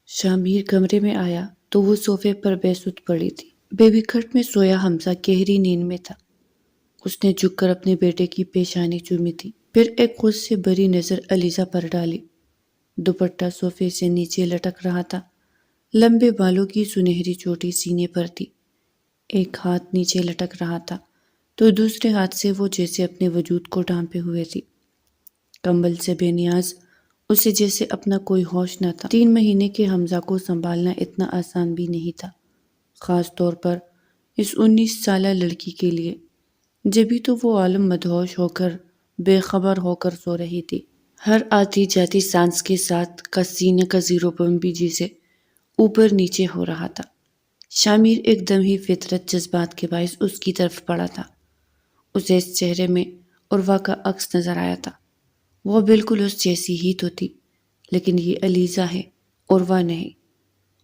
شامیر کمرے میں آیا تو وہ صوفے پر بے سود پڑی تھی۔ بیبی کھٹ میں سویا حمزہ گہری نیند میں تھا۔ اس نے جھک کر اپنے بیٹے کی پیشانی چومی تھی، پھر ایک خود سے بری نظر علیزہ پر ڈالی۔ دوپٹہ صوفے سے نیچے لٹک رہا تھا، لمبے بالوں کی سنہری چوٹی سینے پر تھی۔ ایک ہاتھ نیچے لٹک رہا تھا تو دوسرے ہاتھ سے وہ جیسے اپنے وجود کو ڈھانپے ہوئے تھی، کمبل سے بے نیاز، اسے جیسے اپنا کوئی ہوش نہ تھا۔ 3 مہینے کے حمزہ کو سنبھالنا اتنا آسان بھی نہیں تھا، خاص طور پر اس 19 سالہ لڑکی کے لیے۔ جبھی تو وہ عالم مدہوش ہو کر، بے خبر ہو کر سو رہی تھی، ہر آتی جاتی سانس کے ساتھ کا سینہ کا زیرو بمبی جیسے اوپر نیچے ہو رہا تھا۔ شامیر ایک دم ہی فطرت جذبات کے باعث اس کی طرف پڑا تھا۔ اسے اس چہرے میں عروہ کا عکس نظر آیا تھا۔ وہ بالکل اس جیسی ہی تو تھی، لیکن یہ علیزہ ہے، عروہ نہیں۔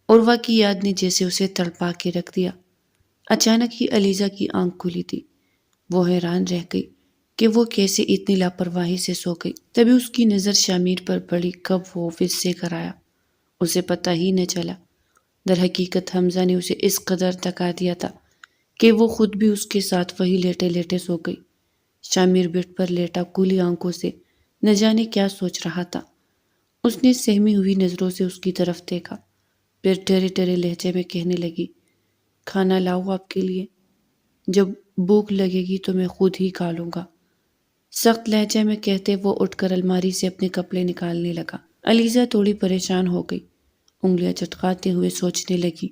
عروہ کی یاد نے جیسے اسے تڑپا کے رکھ دیا۔ اچانک ہی علیزہ کی آنکھ کھلی تھی۔ وہ حیران رہ گئی کہ وہ کیسے اتنی لاپرواہی سے سو گئی۔ تبھی اس کی نظر شامیر پر پڑی، کب وہ آفس سے گھر آیا اسے پتہ ہی نہ چلا۔ در حقیقت حمزہ نے اسے اس قدر تھکا دیا تھا کہ وہ خود بھی اس کے ساتھ وہی لیٹے لیٹے سو گئی۔ شامیر بیڈ پر لیٹا کھلی آنکھوں سے نہ جانے کیا سوچ رہا تھا۔ اس نے سہمی ہوئی نظروں سے اس کی طرف دیکھا، پھر ٹھہرے ٹھہرے لہجے میں کہنے لگی، کھانا لاؤ آپ کے لیے؟ جب بھوک لگے گی تو میں خود ہی کھا لوں گا، سخت لہجے میں کہتے وہ اٹھ کر الماری سے اپنے کپڑے نکالنے لگا۔ علیزہ تھوڑی پریشان ہو گئی، انگلیاں چٹکاتے ہوئے سوچنے لگی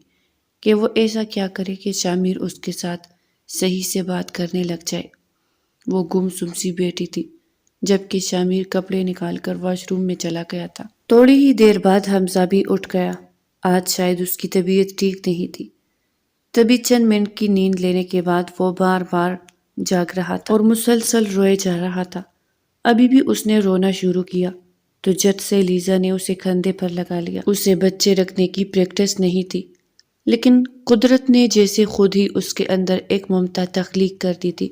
کہ وہ ایسا کیا کرے کہ شامیر اس کے ساتھ صحیح سے بات کرنے لگ جائے۔ وہ گم سم سی بیٹھی تھی جبکہ شامیر کپڑے نکال کر واش روم میں چلا گیا تھا۔ تھوڑی ہی دیر بعد حمزہ بھی اٹھ گیا۔ آج شاید اس کی طبیعت ٹھیک نہیں تھی، تبھی چند منٹ کی نیند لینے کے بعد وہ بار بار جاگ رہا تھا اور مسلسل روئے جا رہا تھا۔ ابھی بھی اس نے رونا شروع کیا تو جٹ سے علیزہ نے اسے کندھے پر لگا لیا۔ اسے بچے رکھنے کی پریکٹس نہیں تھی، لیکن قدرت نے جیسے خود ہی اس کے اندر ایک ممتا تخلیق کر دی تھی۔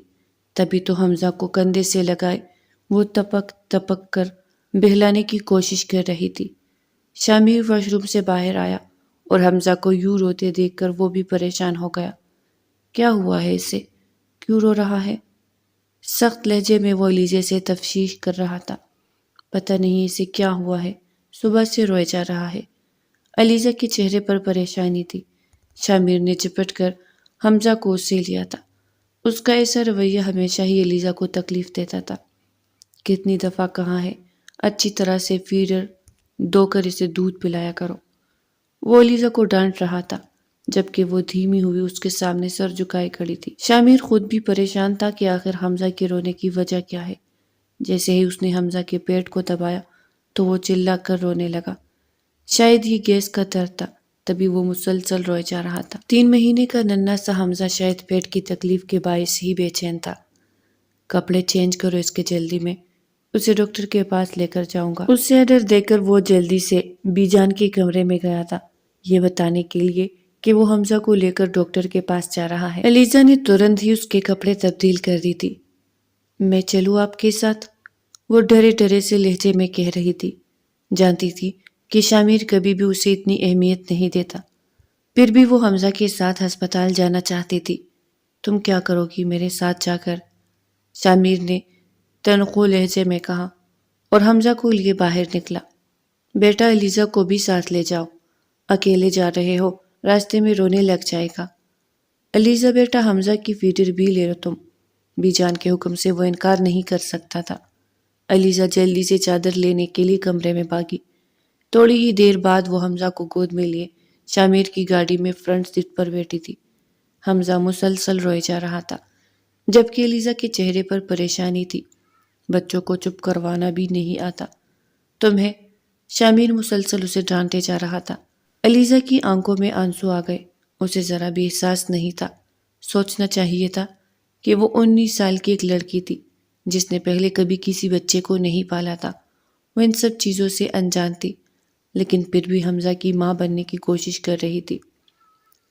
تبھی تو حمزہ کو کندھے سے لگائے وہ تپک تپک کر بہلانے کی کوشش کر رہی تھی۔ شامیر واش روم سے باہر آیا اور حمزہ کو یوں روتے دیکھ کر وہ بھی پریشان ہو گیا۔ کیا ہوا ہے اسے؟ کیوں رو رہا ہے؟ سخت لہجے میں وہ علیزہ سے تفتیش کر رہا تھا۔ پتہ نہیں اسے کیا ہوا ہے، صبح سے روئے جا رہا ہے۔ علیزہ کے چہرے پر پریشانی تھی۔ شامیر نے چپٹ کر حمزہ کو اس سے لیا تھا۔ اس کا ایسا رویہ ہمیشہ ہی علیزہ کو تکلیف دیتا تھا۔ کتنی دفعہ کہا ہے اچھی طرح سے فیڈر دو کر اسے دودھ پلایا کرو۔ وہ علیزہ کو ڈانٹ رہا تھا جبکہ وہ دھیمی ہوئی اس کے سامنے سر جھکائے کھڑی تھی۔ شامیر خود بھی پریشان تھا کہ آخر حمزہ کے رونے کی وجہ کیا ہے۔ جیسے ہی اس نے حمزہ کے پیٹ کو دبایا تو وہ چلا کر رونے لگا۔ شاید یہ گیس کا درد تھا، تبھی وہ مسلسل روئے جا رہا تھا۔ 3 مہینے کا ننھا سا حمزہ شاید پیٹ کی تکلیف کے باعث ہی بے چین تھا۔ کپڑے چینج کرو اس کے جلدی میں، اسے ڈاکٹر کے پاس لے کر جاؤں گا۔ اس سے آرڈر دے کر وہ جلدی سے بی جان کے کمرے میں گیا تھا، یہ بتانے کے لیے کہ وہ حمزہ کو لے کر ڈاکٹر کے پاس جا رہا ہے۔ علیزہ نے ترنت ہی اس کے کپڑے تبدیل کر دی تھی۔ میں چلوں آپ کے ساتھ؟ وہ ڈرے ڈرے سے لہجے میں کہہ رہی تھی۔ جانتی تھی کہ شامیر کبھی بھی اسے اتنی اہمیت نہیں دیتا، پھر بھی وہ حمزہ کے ساتھ ہسپتال جانا چاہتی تھی۔ تم کیا کرو گی میرے ساتھ جا کر؟ شامیر نے تنخو لہجے میں کہا اور حمزہ کو لیے باہر نکلا۔ بیٹا علیزہ کو بھی ساتھ لے جاؤ، اکیلے جا رہے ہو، راستے میں رونے لگ جائے گا۔ علیزہ بیٹا حمزہ کی فیڈر بھی لے لو تم۔ بی جان کے حکم سے وہ انکار نہیں کر سکتا تھا۔ علیزہ جلدی سے چادر لینے کے لیے کمرے میں بھاگی۔ تھوڑی ہی دیر بعد وہ حمزہ کو گود میں لیے شامیر کی گاڑی میں فرنٹ سیٹ پر بیٹھی تھی۔ حمزہ مسلسل روئے جا رہا تھا جبکہ علیزہ کے چہرے پر پریشانی تھی۔ بچوں کو چپ کروانا بھی نہیں آتا تمہیں؟ شامیر مسلسل اسے ڈانٹے جا رہا تھا۔ علیزہ کی آنکھوں میں آنسو آ گئے۔ اسے ذرا بھی احساس نہیں تھا، سوچنا چاہیے تھا کہ وہ 19 سال کی ایک لڑکی تھی جس نے پہلے کبھی کسی بچے کو نہیں پالا تھا۔ وہ ان سب چیزوں سے انجان تھی، لیکن پھر بھی حمزہ کی ماں بننے کی کوشش کر رہی تھی۔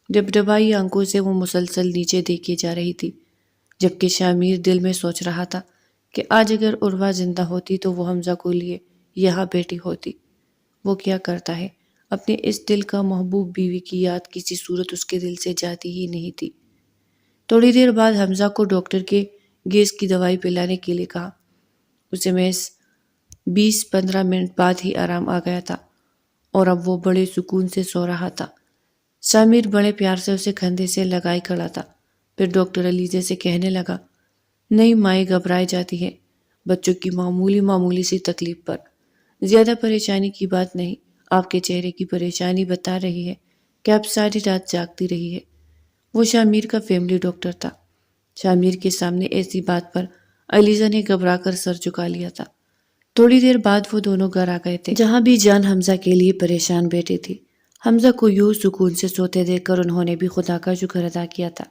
ڈبڈبائی آنکھوں سے وہ مسلسل نیچے دیکھے جا رہی تھی، جبکہ شامیر دل میں سوچ رہا تھا کہ آج اگر عروہ زندہ ہوتی تو وہ حمزہ کو لیے یہاں بیٹھی ہوتی۔ وہ کیا کرتا ہے اپنے اس دل کا محبوب بیوی کی یاد کسی صورت اس کے دل سے جاتی ہی نہیں تھی۔ تھوڑی دیر بعد حمزہ کو ڈاکٹر کے گیس کی دوائی پلانے کے لیے کہا۔ اسے محض 20-15 منٹ بعد ہی آرام آ گیا تھا اور اب وہ بڑے سکون سے سو رہا تھا۔ شامیر بڑے پیار سے اسے کندھے سے لگائے کھڑا تھا۔ پھر ڈاکٹر علیزہ سے کہنے لگا، نئی مائیں گھبرائے جاتی ہے بچوں کی معمولی سی تکلیف پر، زیادہ پریشانی کی بات نہیں۔ آپ کے چہرے کی پریشانی بتا رہی ہے کہ آپ ساری رات جاگتی رہی ہے۔ وہ شامیر کا فیملی ڈاکٹر تھا۔ شامیر کے سامنے ایسی بات پر علیزہ نے گھبرا کر سر جھکا لیا تھا۔ تھوڑی دیر بعد وہ دونوں گھر آ گئے تھے، جہاں بھی جان حمزہ کے لیے پریشان بیٹھی تھی۔ حمزہ کو یوں سکون سے سوتے دیکھ کر انہوں نے بھی خدا کا شکر ادا کیا تھا۔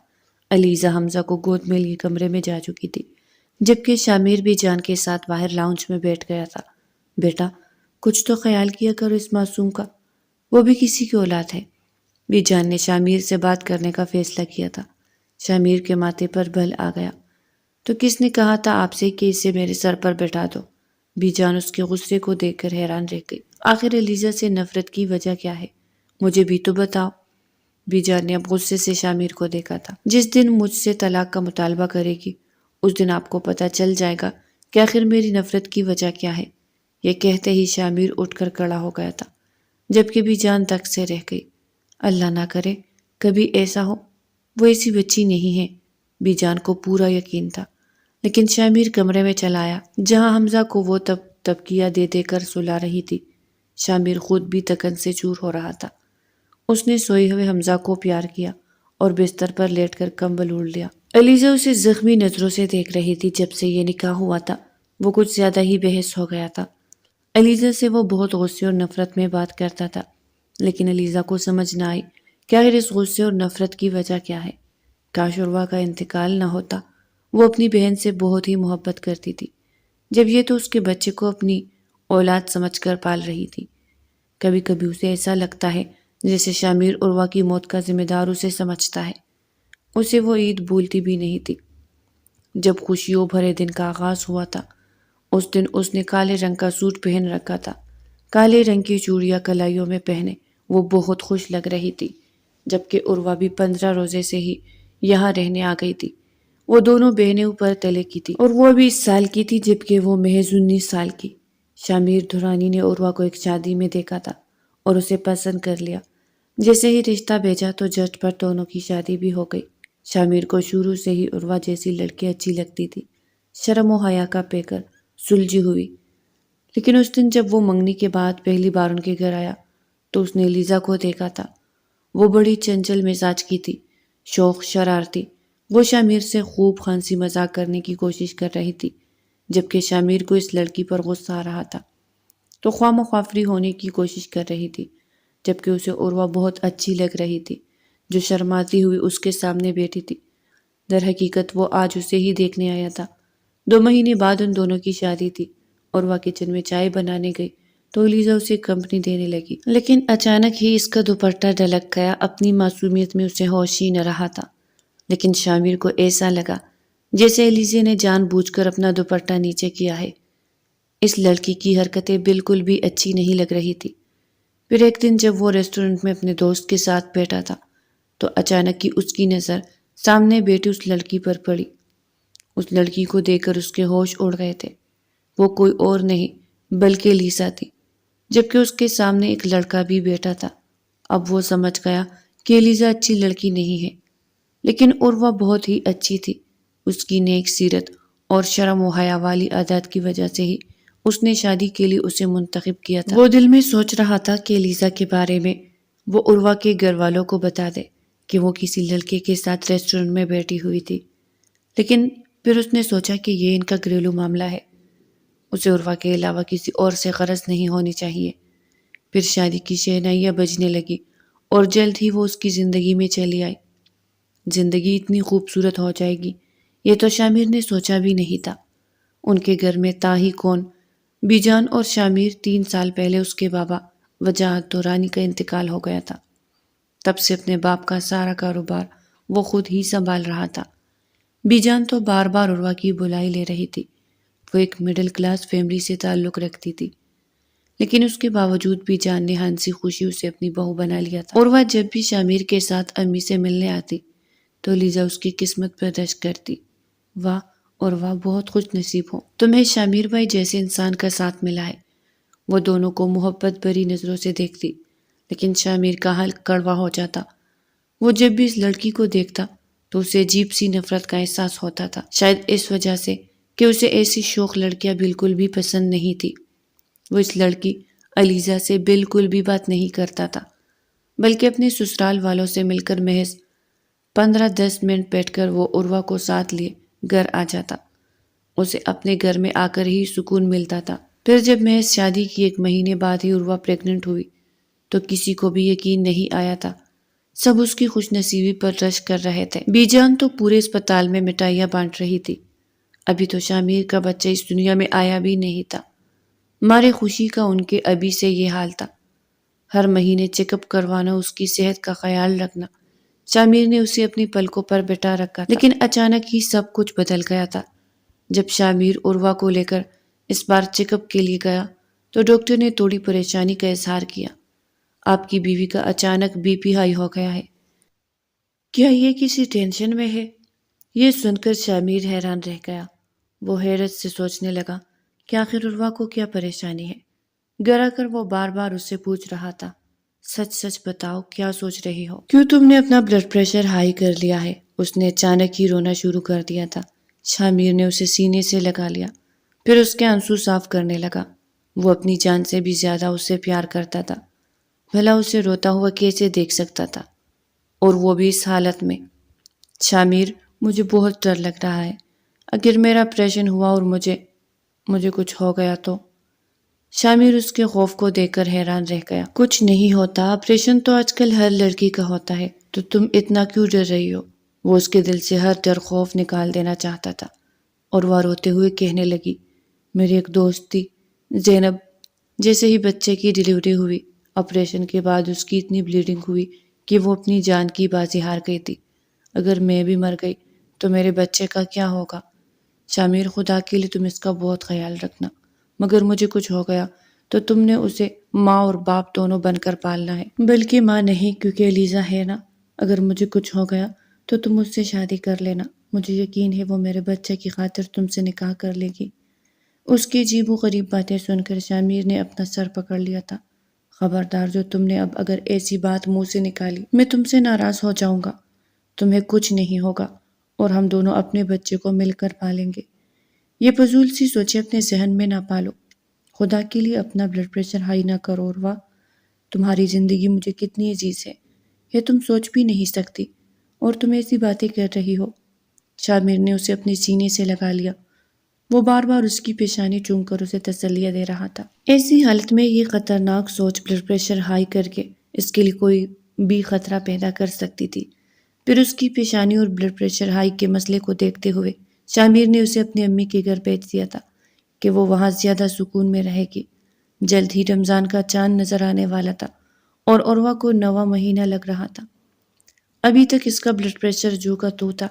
علیزہ حمزہ کو گود میں لیے کمرے میں جا چکی تھی، جبکہ شامیر بھی جان کے ساتھ باہر لاؤنج میں بیٹھ گیا تھا۔ بیٹا، کچھ تو خیال کیا کرو اس معصوم کا، وہ بھی کسی کی اولاد ہے۔ بھی جان نے شامیر سے بات کرنے کا فیصلہ کیا تھا۔ شامیر کے ماتھے پر بل آ گیا۔ تو کس نے کہا تھا آپ سے کہ اسے میرے سر پر بٹھا دو؟ بھی جان اس کے غصے کو دیکھ کر حیران رہ گئی۔ آخر علیزہ سے نفرت کی وجہ کیا ہے؟ مجھے بھی تو بتاؤ۔ بھی جان نے اب غصے سے شامیر کو دیکھا تھا۔ جس دن مجھ سے طلاق کا مطالبہ کرے گی اس دن آپ کو پتہ چل جائے گا کہ آخر میری نفرت کی وجہ کیا ہے۔ یہ کہتے ہی شامیر اٹھ کر کھڑا ہو گیا تھا، جبکہ بھی جان تک سے رہ گئی۔ اللہ نہ کرے کبھی ایسا ہو، وہ ایسی بچی نہیں ہے۔ بھی جان کو پورا یقین تھا، لیکن شامیر کمرے میں چلا آیا جہاں حمزہ کو وہ تبکیہ دے دے کر سلا رہی تھی۔ شامیر خود بھی تکن سے چور ہو رہا تھا۔ اس نے سوئے ہوئے حمزہ کو پیار کیا اور بستر پر لیٹ کر کمبل اوڑھ لیا۔ علیزہ اسے زخمی نظروں سے دیکھ رہی تھی۔ جب سے یہ نکاح ہوا تھا وہ کچھ زیادہ ہی بحث ہو گیا تھا۔ علیزہ سے وہ بہت غصے اور نفرت میں بات کرتا تھا، لیکن علیزہ کو سمجھ نہ آئی کہ آخر اس غصے اور نفرت کی وجہ کیا ہے۔ کاش عروہ کا انتقال نہ ہوتا۔ وہ اپنی بہن سے بہت ہی محبت کرتی تھی، جب یہ تو اس کے بچے کو اپنی اولاد سمجھ کر پال رہی تھی۔ کبھی کبھی اسے ایسا لگتا ہے جیسے شامیر عروہ کی موت کا ذمہ دار اسے سمجھتا ہے۔ اسے وہ عید بھولتی بھی نہیں تھی جب خوشیوں بھرے دن کا آغاز ہوا تھا۔ اس دن اس نے کالے رنگ کا سوٹ پہن رکھا تھا، کالے رنگ کی چوڑیاں کلائیوں میں پہنے وہ بہت خوش لگ رہی تھی، جبکہ عروہ بھی 15 روزے سے ہی یہاں رہنے آ گئی تھی۔ وہ دونوں بہنیں اوپر تلے کی تھی اور وہ 20 سال کی تھی جبکہ وہ محض 19 سال کی۔ شامیر دھرانی نے عروہ کو ایک شادی میں دیکھا تھا اور اسے پسند کر لیا۔ جیسے ہی رشتہ بھیجا تو جھٹ پر دونوں کی شادی بھی ہو گئی۔ شامیر کو شروع سے ہی عروہ جیسی لڑکی اچھی لگتی تھی، شرم و حیا کا پیکر سلجھی ہوئی۔ لیکن اس دن جب وہ منگنی کے بعد پہلی بار ان کے گھر آیا تو اس نے علیزہ کو دیکھا تھا۔ وہ بڑی چنچل مزاج کی تھی، شوخ شرارتی۔ وہ شامیر سے خوب ہنسی مذاق کرنے کی کوشش کر رہی تھی، جبکہ شامیر کو اس لڑکی پر غصہ آ رہا تھا تو خواہ مخواہ فری ہونے کی کوشش کر رہی تھی، جبکہ اسے عروہ بہت اچھی لگ رہی تھی جو شرماتی ہوئی اس کے سامنے بیٹھی تھی۔ در حقیقت وہ آج اسے ہی دیکھنے آیا تھا۔ 2 مہینے بعد ان دونوں کی شادی تھی۔ عروہ کچن میں چائے بنانے گئی تو علیزہ اسے کمپنی دینے لگی، لیکن اچانک ہی اس کا دوپٹہ ڈھلک گیا۔ اپنی معصومیت میں اسے ہوش ہی نہ رہا تھا، لیکن شامیر کو ایسا لگا جیسے علیزہ نے جان بوجھ کر اپنا دوپٹہ نیچے کیا ہے۔ اس لڑکی کی حرکتیں بالکل بھی اچھی نہیں لگ رہی تھی۔ پھر ایک دن جب وہ ریسٹورنٹ میں اپنے دوست کے ساتھ بیٹھا تھا تو اچانک ہی اس کی نظر سامنے بیٹھی اس لڑکی پر پڑی۔ اس لڑکی کو دیکھ کر اس کے ہوش اڑ گئے تھے۔ وہ کوئی اور نہیں بلکہ لیسا تھی، جبکہ اس کے سامنے ایک لڑکا بھی بیٹھا تھا۔ اب وہ سمجھ گیا کہ لیسا اچھی لڑکی نہیں ہے، لیکن عروہ بہت ہی اچھی تھی۔ اس کی نیک سیرت اور شرم و حیا والی عادات کی وجہ سے ہی اس نے شادی کے لیے اسے منتخب کیا تھا۔ وہ دل میں سوچ رہا تھا کہ لیسا کے بارے میں وہ عروہ کے گھر والوں کو بتا دے کہ وہ کسی لڑکے کے ساتھ ریسٹورنٹ میں بیٹھی ہوئی تھی، لیکن پھر اس نے سوچا کہ یہ ان کا گھریلو معاملہ ہے، اسے عروہ کے علاوہ کسی اور سے غرض نہیں ہونی چاہیے۔ پھر شادی کی شہنائیاں بجنے لگی اور جلد ہی وہ اس کی زندگی میں چلی آئی۔ زندگی اتنی خوبصورت ہو جائے گی یہ تو شامیر نے سوچا بھی نہیں تھا۔ ان کے گھر میں تا ہی کون، بھی جان اور شامیر 3 سال پہلے اس کے بابا وجاہت دورانی کا انتقال ہو گیا تھا۔ تب سے اپنے باپ کا سارا کاروبار وہ خود ہی سنبھال رہا تھا۔ بھی جان تو بار بار عروہ کی بلائی لے رہی تھی۔ وہ ایک مڈل کلاس فیملی سے تعلق رکھتی تھی، لیکن اس کے باوجود بھی جان نے ہنسی خوشی اسے اپنی بہو بنا لیا تھا، اور وہ جب بھی شامیر کے ساتھ امی سے ملنے آتی تو لیزا اس کی قسمت پر رشک کرتی، واہ اور واہ بہت خوش نصیب ہو، تمہیں شامیر بھائی جیسے انسان کا ساتھ ملا ہے۔ وہ دونوں کو محبت بھری نظروں سے دیکھتی، لیکن شامیر کا حال کڑوا ہو جاتا۔ وہ جب بھی اس لڑکی کو دیکھتا تو اسے عجیب سی نفرت کا احساس ہوتا تھا، شاید اس وجہ سے کہ اسے ایسی شوخ لڑکیاں بالکل بھی پسند نہیں تھی۔ وہ اس لڑکی علیزہ سے بالکل بھی بات نہیں کرتا تھا، بلکہ اپنے سسرال والوں سے مل کر محض 15-10 منٹ بیٹھ کر وہ عروہ کو ساتھ لیے گھر آ جاتا۔ اسے اپنے گھر میں آ کر ہی سکون ملتا تھا۔ پھر جب محض شادی کی 1 مہینے بعد ہی عروہ پریگننٹ ہوئی تو کسی کو بھی یقین نہیں آیا تھا، سب اس کی خوش نصیبی پر رشک کر رہے تھے۔ بی جان تو پورے اسپتال میں مٹھائیاں بانٹ رہی تھی، ابھی تو شامیر کا بچہ اس دنیا میں آیا بھی نہیں تھا۔ مارے خوشی کا ان کے ابھی سے یہ حال تھا، ہر مہینے چیک اپ کروانا، اس کی صحت کا خیال رکھنا۔ شامیر نے اسے اپنی پلکوں پر بٹھا رکھا تھا، لیکن اچانک ہی سب کچھ بدل گیا تھا۔ جب شامیر عروہ کو لے کر اس بار چیک اپ کے لیے گیا تو ڈاکٹر نے تھوڑی پریشانی کا اظہار کیا، آپ کی بیوی کا اچانک بی پی ہائی ہو گیا ہے، کیا یہ کسی ٹینشن میں ہے؟ یہ سن کر شامیر حیران رہ گیا۔ وہ حیرت سے سوچنے لگا کہ آخر عروہ کو کیا پریشانی ہے۔ گھر آ کر وہ بار بار اس سے پوچھ رہا تھا، سچ سچ بتاؤ کیا سوچ رہی ہو؟ کیوں تم نے اپنا بلڈ پریشر ہائی کر لیا ہے؟ اس نے اچانک ہی رونا شروع کر دیا تھا۔ شامیر نے اسے سینے سے لگا لیا، پھر اس کے آنسو صاف کرنے لگا۔ وہ اپنی جان سے بھی زیادہ اسے پیار کرتا تھا، بھلا اسے روتا ہوا کیسے دیکھ سکتا تھا، اور وہ بھی اس حالت میں۔ شامیر، مجھے بہت ڈر لگ رہا ہے، اگر میرا آپریشن ہوا اور مجھے کچھ ہو گیا تو؟ شامیر اس کے خوف کو دیکھ کر حیران رہ گیا۔ کچھ نہیں ہوتا، آپریشن تو آج کل ہر لڑکی کا ہوتا ہے، تو تم اتنا کیوں ڈر رہی ہو؟ وہ اس کے دل سے ہر ڈر خوف نکال دینا چاہتا تھا، اور وہ روتے ہوئے کہنے لگی، میری ایک دوست تھی زینب، جیسے ہی بچے کی ڈیلیوری ہوئی، آپریشن کے بعد اس کی اتنی بلیڈنگ ہوئی کہ وہ اپنی جان کی بازی ہار گئی تھی۔ اگر میں بھی مر گئی تو میرے بچے کا کیا ہوگا؟ شامیر، خدا کے لیے تم اس کا بہت خیال رکھنا، مگر مجھے کچھ ہو گیا تو تم نے اسے ماں اور باپ دونوں بن کر پالنا ہے۔ بلکہ ماں نہیں، کیونکہ لیزا ہے نا، اگر مجھے کچھ ہو گیا تو تم اس سے شادی کر لینا، مجھے یقین ہے وہ میرے بچے کی خاطر تم سے نکاح کر لے گی۔ اس کی عجیب و غریب باتیں سن کر شامیر نے اپنا سر پکڑ لیا تھا۔ خبردار، جو تم نے اب اگر ایسی بات منہ سے نکالی، میں تم سے ناراض ہو جاؤں گا۔ تمہیں کچھ نہیں ہوگا اور ہم دونوں اپنے بچے کو مل کر پالیں گے۔ یہ فضول سی سوچیں اپنے ذہن میں نہ پالو، خدا کے لیے اپنا بلڈ پریشر ہائی نہ کرو۔ اور تمہاری زندگی مجھے کتنی عزیز ہے، یہ تم سوچ بھی نہیں سکتی، اور تم ایسی باتیں کر رہی ہو۔ شامیر نے اسے اپنے سینے سے لگا لیا، وہ بار بار اس کی پیشانی چوم کر اسے تسلیاں دے رہا تھا۔ ایسی حالت میں یہ خطرناک سوچ بلڈ پریشر ہائی کر کے اس کے لیے کوئی بھی خطرہ پیدا کر سکتی تھی۔ پھر اس کی پیشانی اور بلڈ پریشر ہائی کے مسئلے کو دیکھتے ہوئے شامیر نے اسے اپنی امی کے گھر بھیج دیا تھا کہ وہ وہاں زیادہ سکون میں رہے گی۔ جلد ہی رمضان کا چاند نظر آنے والا تھا اور عروہ کو 9واں مہینہ لگ رہا تھا۔ ابھی تک اس کا بلڈ پریشر جو کا تو تھا،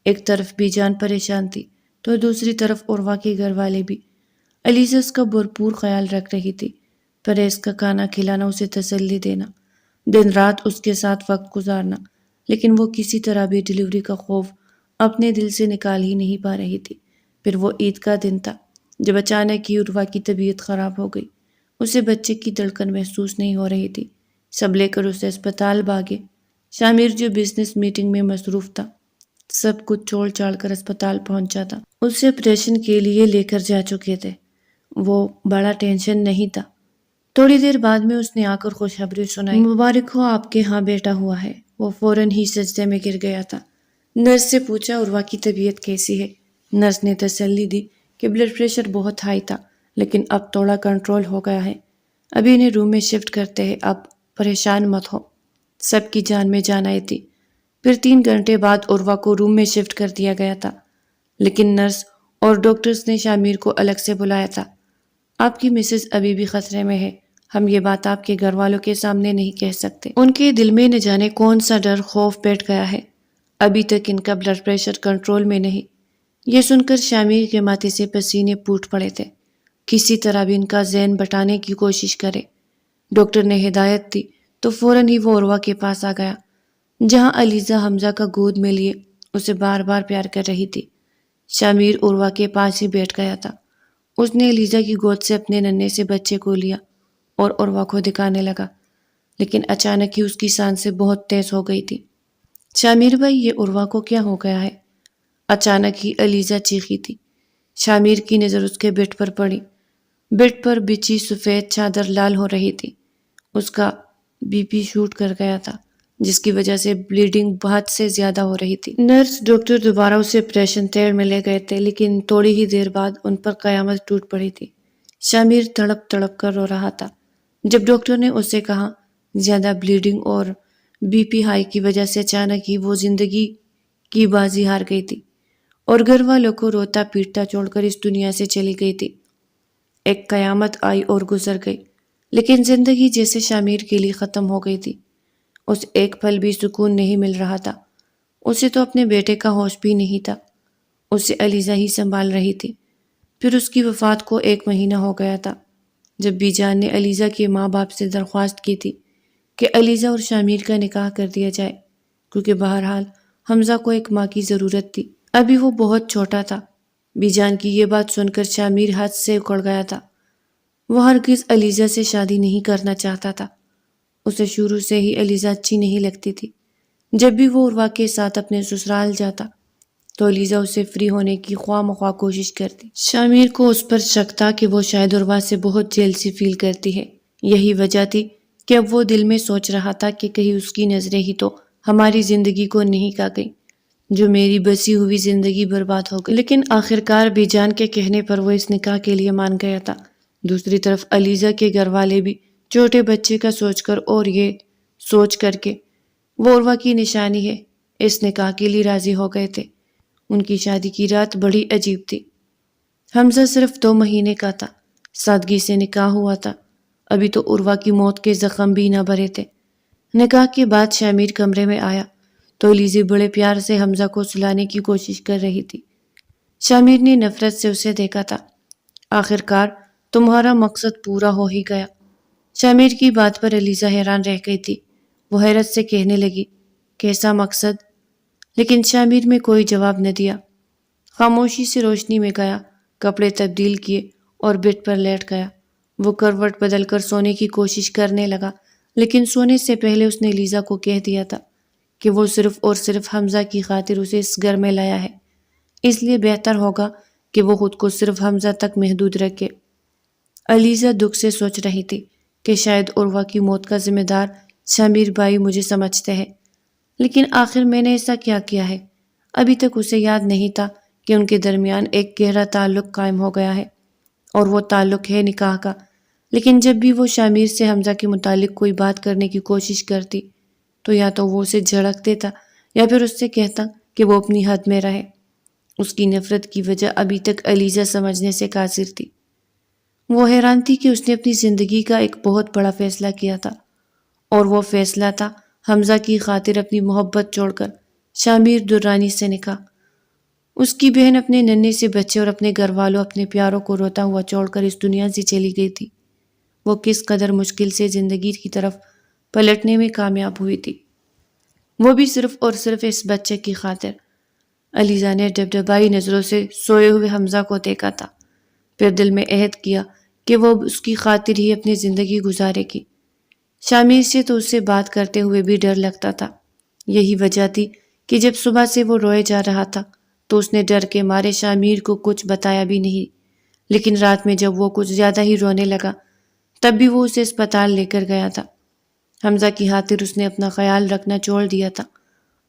ایک طرف بی جان پریشان تھی تو دوسری طرف عروہ کے گھر والے بھی۔ علیزہ اس کا بھرپور خیال رکھ رہی تھی، پرہیز کا کھانا کھلانا، اسے تسلی دینا، دن رات اس کے ساتھ وقت گزارنا، لیکن وہ کسی طرح بھی ڈیلیوری کا خوف اپنے دل سے نکال ہی نہیں پا رہی تھی۔ پھر وہ عید کا دن تھا جب اچانک ہی عروہ کی طبیعت خراب ہو گئی، اسے بچے کی دھڑکن محسوس نہیں ہو رہی تھی۔ سب لے کر اسے اسپتال بھاگے۔ شامیر جو بزنس میٹنگ میں مصروف تھا، سب کچھ چھوڑ چھاڑ کر اسپتال پہنچا تھا۔ اسے آپریشن کے لیے لے کر جا چکے تھے، وہ بڑا ٹینشن نہیں تھا۔ تھوڑی دیر بعد میں اس نے آ کر خوشخبری سنائی، مبارک ہو، آپ کے ہاں بیٹا ہوا ہے۔ وہ فوراً ہی سجدے میں گر گیا تھا۔ نرس سے پوچھا، عروہ کی طبیعت کیسی ہے؟ نرس نے تسلی دی کہ بلڈ پریشر بہت ہائی تھا، لیکن اب تھوڑا کنٹرول ہو گیا ہے، ابھی انہیں روم میں شفٹ کرتے ہیں، اب پریشان مت ہو۔ سب کی جان میں جان آئی تھی۔ پھر 3 گھنٹے بعد عروہ کو روم میں شفٹ کر دیا گیا تھا، لیکن نرس اور ڈاکٹرز نے شامیر کو الگ سے بلایا تھا۔ آپ کی مسز ابھی بھی خطرے میں ہے، ہم یہ بات آپ کے گھر والوں کے سامنے نہیں کہہ سکتے، ان کے دل میں نہ جانے کون سا ڈر خوف بیٹھ گیا ہے، ابھی تک ان کا بلڈ پریشر کنٹرول میں نہیں۔ یہ سن کر شامیر کے ماتھے سے پسینے پھوٹ پڑے تھے۔ کسی طرح بھی ان کا ذہن بٹانے کی کوشش کرے۔ ڈاکٹر نے ہدایت دی تو فوراً ہی وہ عروہ کے پاس آ گیا، جہاں علیزہ حمزہ کا گود میں لیے اسے بار بار پیار کر رہی تھی۔ شامیر عروہ کے پاس ہی بیٹھ گیا تھا۔ اس نے علیزہ کی گود سے اپنے ننھے سے بچے کو لیا اور عروہ کو دکھانے لگا، لیکن اچانک ہی اس کی سانسیں بہت تیز ہو گئی تھی۔ شامیر بھائی، یہ عروہ کو کیا ہو گیا ہے؟ اچانک ہی علیزہ چیخی تھی۔ شامیر کی نظر اس کے بیڈ پر پڑی۔ بیڈ پر بچھی سفید چادر لال ہو رہی تھی۔ اس کا بی پی شوٹ کر گیا تھا، جس کی وجہ سے بلیڈنگ بہت سے زیادہ ہو رہی تھی۔ نرس ڈاکٹر دوبارہ اسے آپریشن تھیٹر میں لے گئے تھے، لیکن تھوڑی ہی دیر بعد ان پر قیامت ٹوٹ پڑی تھی۔ شامیر تڑپ تڑپ کر رو رہا تھا۔ جب ڈاکٹر نے اسے کہا زیادہ بلیڈنگ اور بی پی ہائی کی وجہ سے اچانک ہی وہ زندگی کی بازی ہار گئی تھی اور گھر والوں کو روتا پیٹتا چھوڑ کر اس دنیا سے چلی گئی تھی۔ ایک قیامت آئی اور گزر گئی، لیکن زندگی جیسے شامیر کے لیے ختم ہو گئی تھی۔ اسے ایک پل بھی سکون نہیں مل رہا تھا۔ اسے تو اپنے بیٹے کا ہوش بھی نہیں تھا۔ اسے علیزہ ہی سنبھال رہی تھی۔ پھر اس کی وفات کو 1 مہینہ ہو گیا تھا، جب بی جان نے علیزہ کے ماں باپ سے درخواست کی تھی کہ علیزہ اور شامیر کا نکاح کر دیا جائے، کیونکہ بہرحال حمزہ کو ایک ماں کی ضرورت تھی۔ ابھی وہ بہت چھوٹا تھا۔ بی جان کی یہ بات سن کر شامیر حد سے اکڑ گیا تھا۔ وہ ہرگز علیزہ سے شادی نہیں کرنا چاہتا تھا۔ اسے شروع سے ہی علیزہ اچھی نہیں لگتی تھی۔ جب بھی وہ عروہ کے ساتھ اپنے سسرال جاتا تو علیزہ اسے فری ہونے کی خواہ مخواہ کوشش کرتی۔ شامیر کو اس پر شک تھا کہ وہ شاید عروہ سے بہت جیلسی فیل کرتی ہے۔ یہی وجہ تھی کہ اب وہ دل میں سوچ رہا تھا کہ کہیں اس کی نظریں ہی تو ہماری زندگی کو نہیں کھا گئی، جو میری بسی ہوئی زندگی برباد ہو گئی۔ لیکن آخرکار بی جان کے کہنے پر وہ اس نکاح کے لیے مان گیا تھا۔ دوسری طرف علیزہ کے گھر والے بھی چھوٹے بچے کا سوچ کر اور یہ سوچ کر کے وہ عروہ کی نشانی ہے، اس نکاح کے لیے راضی ہو گئے تھے۔ ان کی شادی کی رات بڑی عجیب تھی۔ حمزہ صرف 2 مہینے کا تھا۔ سادگی سے نکاح ہوا تھا۔ ابھی تو عروہ کی موت کے زخم بھی نہ بھرے تھے۔ نکاح کے بعد شامیر کمرے میں آیا تو علیزہ بڑے پیار سے حمزہ کو سلانے کی کوشش کر رہی تھی۔ شامیر نے نفرت سے اسے دیکھا تھا۔ آخرکار تمہارا مقصد پورا ہو ہی گیا۔ شامیر کی بات پر علیزہ حیران رہ گئی تھی۔ وہ حیرت سے کہنے لگی، کیسا مقصد؟ لیکن شامیر میں کوئی جواب نہ دیا۔ خاموشی سے روشنی میں گیا، کپڑے تبدیل کیے اور بیڈ پر لیٹ گیا۔ وہ کروٹ بدل کر سونے کی کوشش کرنے لگا، لیکن سونے سے پہلے اس نے علیزہ کو کہہ دیا تھا کہ وہ صرف اور صرف حمزہ کی خاطر اسے اس گھر میں لایا ہے، اس لیے بہتر ہوگا کہ وہ خود کو صرف حمزہ تک محدود رکھے۔ علیزہ دکھ سے سوچ رہی تھی کہ شاید عروہ کی موت کا ذمہ دار شامیر بھائی مجھے سمجھتے ہیں، لیکن آخر میں نے ایسا کیا کیا ہے؟ ابھی تک اسے یاد نہیں تھا کہ ان کے درمیان ایک گہرا تعلق قائم ہو گیا ہے، اور وہ تعلق ہے نکاح کا۔ لیکن جب بھی وہ شامیر سے حمزہ کے متعلق کوئی بات کرنے کی کوشش کرتی تو یا تو وہ اسے جھڑک دیتا یا پھر اس سے کہتا کہ وہ اپنی حد میں رہے۔ اس کی نفرت کی وجہ ابھی تک علیزہ سمجھنے سے قاصر تھی۔ وہ حیران تھی کہ اس نے اپنی زندگی کا ایک بہت بڑا فیصلہ کیا تھا، اور وہ فیصلہ تھا حمزہ کی خاطر اپنی محبت چھوڑ کر شامیر درانی سے نکاح۔ اس کی بہن اپنے ننھے سے بچے اور اپنے گھر والوں اپنے پیاروں کو روتا ہوا چھوڑ کر اس دنیا سے چلی گئی تھی۔ وہ کس قدر مشکل سے زندگی کی طرف پلٹنے میں کامیاب ہوئی تھی، وہ بھی صرف اور صرف اس بچے کی خاطر۔ علیزہ نے ڈبڈبائی نظروں سے سوئے ہوئے حمزہ کو دیکھا تھا، پھر دل میں عہد کیا کہ وہ اس کی خاطر ہی اپنی زندگی گزارے گی۔ شامیر سے تو اسے بات کرتے ہوئے بھی ڈر لگتا تھا۔ یہی وجہ تھی کہ جب صبح سے وہ روئے جا رہا تھا تو اس نے ڈر کے مارے شامیر کو کچھ بتایا بھی نہیں، لیکن رات میں جب وہ کچھ زیادہ ہی رونے لگا تب بھی وہ اسے اسپتال لے کر گیا تھا۔ حمزہ کی خاطر اس نے اپنا خیال رکھنا چھوڑ دیا تھا،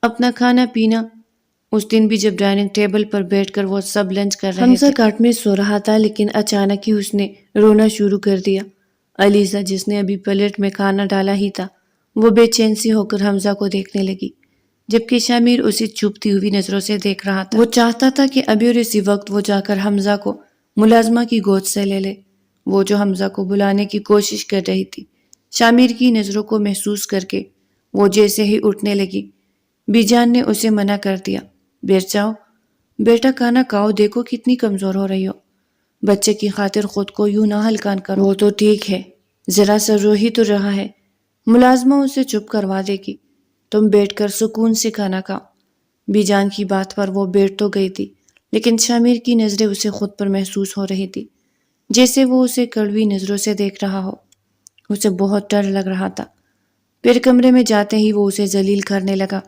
اپنا کھانا پینا۔ اس دن بھی جب ڈائننگ ٹیبل پر بیٹھ کر وہ سب لنچ کر رہے تھے، حمزہ کاٹ میں سو رہا تھا، لیکن اچانک ہی اس نے رونا شروع کر دیا۔ علیزہ، جس نے ابھی پلیٹ میں کھانا ڈالا ہی تھا، وہ بے چین سی ہو کر حمزہ کو دیکھنے لگی، جبکہ شامیر اسے چبھتی ہوئی نظروں سے دیکھ رہا تھا۔ وہ چاہتا تھا کہ ابھی اور اسی وقت وہ جا کر حمزہ کو ملازمہ کی گود سے لے لے، وہ جو حمزہ کو بلانے کی کوشش کر رہی تھی۔ شامیر کی نظروں کو محسوس کر کے وہ جیسے ہی اٹھنے لگی، بی جان نے اسے منع کر دیا۔ بیٹھ جاؤ بیٹا، کھانا کھاؤ، دیکھو کتنی کمزور ہو رہی ہو۔ بچے کی خاطر خود کو یوں نہ ہلکان کرو۔ وہ تو ٹھیک ہے، ذرا سا رو ہی تو رہا ہے، ملازمہ اسے چپ کروا دے گی، تم بیٹھ کر سکون سے کھانا کھاؤ۔ بی جان کی بات پر وہ بیٹھ تو گئی تھی، لیکن شامر کی نظریں اسے خود پر محسوس ہو رہی تھی، جیسے وہ اسے کڑوی نظروں سے دیکھ رہا ہو۔ اسے بہت ڈر لگ رہا تھا۔ پھر کمرے میں جاتے ہی وہ اسے ذلیل کرنے لگا۔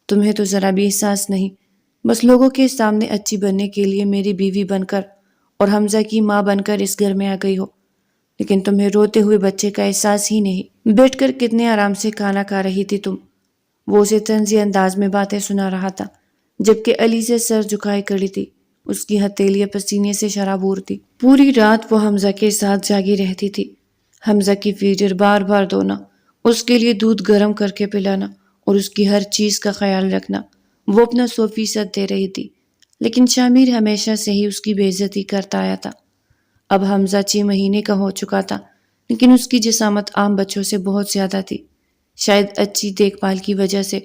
تمہیں تو ذرا بھی احساس نہیں، بس لوگوں کے سامنے اچھی بننے کے لیے میری بیوی بن کر اور حمزہ کی ماں بن کر اس گھر میں آ گئی ہو، لیکن تمہیں روتے ہوئے بچے کا احساس ہی نہیں۔ بیٹھ کر کتنے آرام سے کھانا کھا رہی تھی تم۔ وہ اسے طنزی انداز میں باتیں سنا رہا تھا، جبکہ علیزہ سر جھکائے کھڑی تھی، اس کی ہتھیلیاں پسینے سے شرابور تھی۔ پوری رات وہ حمزہ کے ساتھ جاگی رہتی تھی۔ حمزہ کی فیڈر بار بار دھونا، اس کے لیے دودھ گرم کر کے پلانا اور اس کی ہر چیز کا خیال رکھنا۔ وہ اپنا 100% دے رہی تھی، لیکن شامر ہمیشہ سے ہی اس کی بے عزتی کرتا آیا تھا۔ اب حمزہ 6 مہینے کا ہو چکا تھا، لیکن اس کی جسامت عام بچوں سے بہت زیادہ تھی۔ شاید اچھی دیکھ بھال کی وجہ سے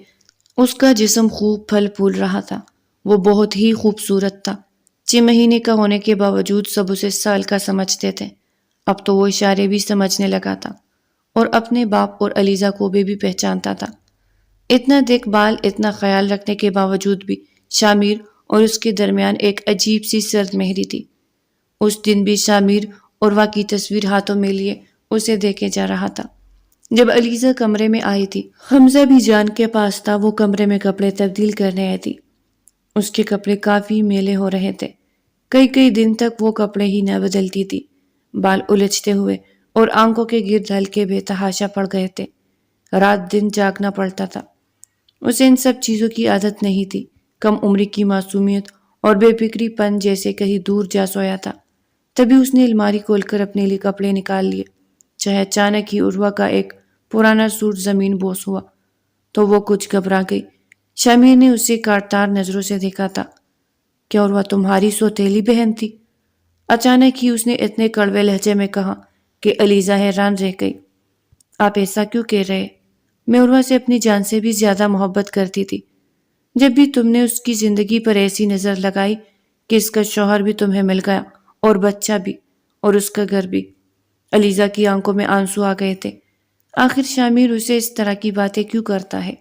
اس کا جسم خوب پھل پھول رہا تھا۔ وہ بہت ہی خوبصورت تھا۔ 6 مہینے کا ہونے کے باوجود سب اسے سال کا سمجھتے تھے۔ اب تو وہ اشارے بھی سمجھنے لگا تھا اور اپنے باپ اور علیزہ کو بھی پہچانتا تھا۔ اتنا دیکھ بھال، اتنا خیال رکھنے کے باوجود بھی شامر اور اس کے درمیان ایک عجیب سی سرد مہری تھی۔ اس دن بھی شامر عروہ کی تصویر ہاتھوں میں لیے اسے دیکھے جا رہا تھا۔ جب علیزہ کمرے میں آئی تھی، حمزہ بھی جان کے پاس تھا۔ وہ کمرے میں کپڑے تبدیل کرنے آئی تھی۔ اس کے کپڑے کافی میلے ہو رہے تھے، کئی دن تک وہ کپڑے ہی نہ بدلتی تھی۔ بال الجھتے ہوئے اور آنکھوں کے گرد ہلکے بے تحاشا پڑ گئے تھے۔ رات دن جاگنا پڑتا تھا۔ اسے ان سب چیزوں کی عادت نہیں تھی۔ کم عمری کی معصومیت اور بے فکری پن جیسے کہیں دور جا سویا تھا۔ تبھی اس نے الماری کھول کر اپنے لیے کپڑے نکال لیے۔ چاہے اچانک ہی عروہ کا ایک پرانا سوٹ زمین بوس ہوا تو وہ کچھ گھبرا گئی۔ شامر نے اسے کاٹتار نظروں سے دیکھا تھا۔ کیا عروہ تمہاری سوتیلی بہن تھی؟ اچانک ہی اس نے اتنے کڑوے لہجے میں کہا کہ علیزہ حیران رہ گئی۔ آپ ایسا کیوں کہہ رہے؟ میں عروہ سے اپنی جان سے بھی زیادہ محبت کرتی تھی۔ جب بھی تم نے اس کی زندگی پر ایسی نظر لگائی کہ اس کا شوہر بھی تمہیں مل گیا اور بچہ بھی اور اس کا گھر بھی۔ علیزہ کی آنکھوں میں آنسو آ گئے تھے۔ آخر شامر اسے اس طرح کی باتیں کیوں کرتا ہے؟